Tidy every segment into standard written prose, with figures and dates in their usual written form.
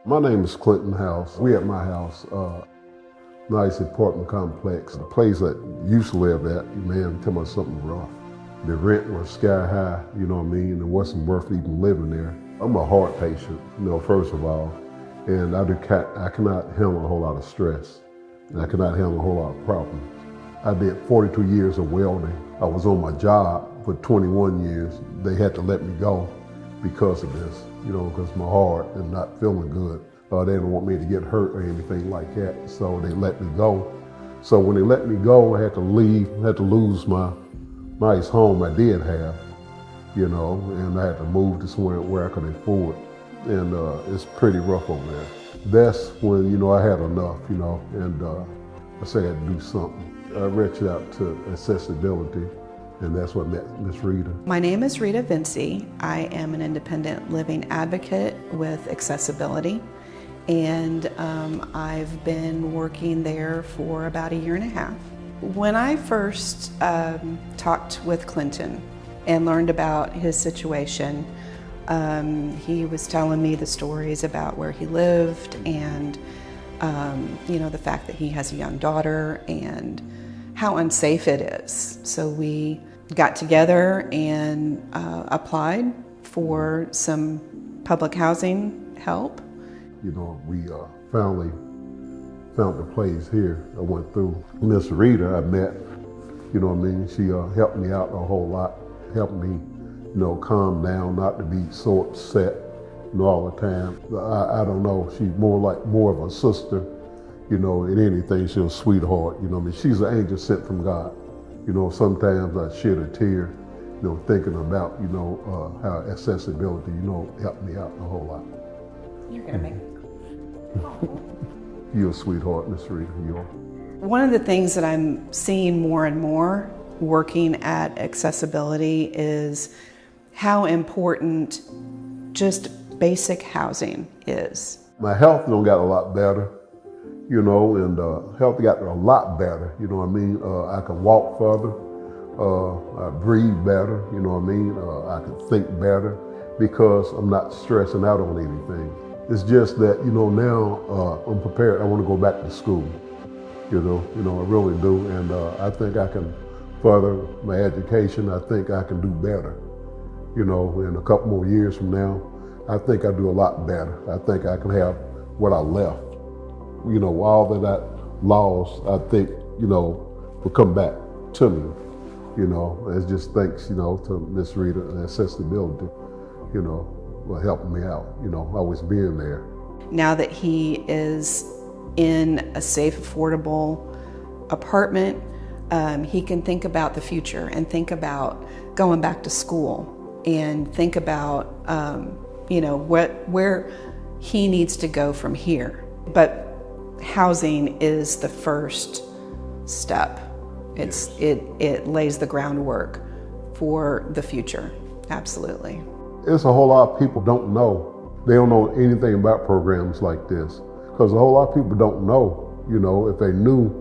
My name is Clinton House. We at my house, nice apartment complex, a place that used to live at. Man, tell me something rough. The rent was sky high, you know what I mean? It wasn't worth even living there. I'm a heart patient, first of all, and I cannot handle a whole lot of stress, and I cannot handle a whole lot of problems. I did 42 years of welding. I was on my job for 21 years. They had to let me go because of this, because my heart is not feeling good. They didn't want me to get hurt or anything like that, so they let me go. So when they let me go, I had to leave, I had to lose my nice home I did have, and I had to move to somewhere where I could afford. And it's pretty rough over there. That's when, I had enough, and I said I had to do something. I reached out to accessibility, and that's what met Miss Rita. My name is Rita Vinci. I am an independent living advocate with accessibility, and I've been working there for about 1.5 years. When I first talked with Clinton and learned about his situation, he was telling me the stories about where he lived and the fact that he has a young daughter and how unsafe it is. So we got together and applied for some public housing help. We finally found the place here. I went through Miss Rita I met, she helped me out a whole lot, helped me, calm down, not to be so upset, all the time. I don't know, she's more of a sister, in anything. She's a sweetheart, she's an angel sent from God. Sometimes I shed a tear, thinking about, how accessibility, helped me out a whole lot. You're gonna make You're a sweetheart, Miss Rita, you are. One of the things that I'm seeing more and more working at accessibility is how important just basic housing is. My health got a lot better, and health got a lot better, I can walk further, I breathe better, I can think better because I'm not stressing out on anything. It's just that, now I'm prepared. I want to go back to school, I really do. And I think I can further my education. I think I can do better, in a couple more years from now. I think I do a lot better. I think I can have what I left. All that I lost, I think, will come back to me, It's just thanks, to Miss Rita and accessibility, for helping me out, always being there. Now that he is in a safe, affordable apartment, he can think about the future and think about going back to school and think about, where he needs to go from here. But housing is the first step. It lays the groundwork for the future, absolutely. It's a whole lot of people don't know. They don't know anything about programs like this because a whole lot of people don't know. If they knew,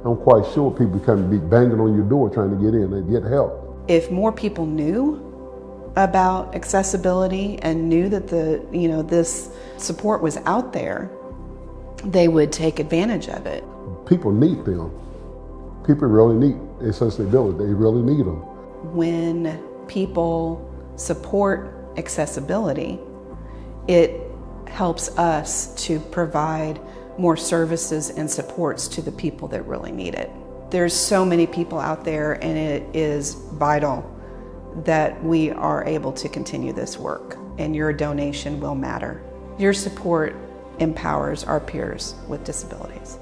I'm quite sure people can be banging on your door trying to get in and get help. If more people knew about accessibility and knew that this support was out there, they would take advantage of it. People need them. People really need accessibility. They really need them. When people support accessibility, it helps us to provide more services and supports to the people that really need it. There's so many people out there, and it is vital that we are able to continue this work, and your donation will matter. Your support empowers our peers with disabilities.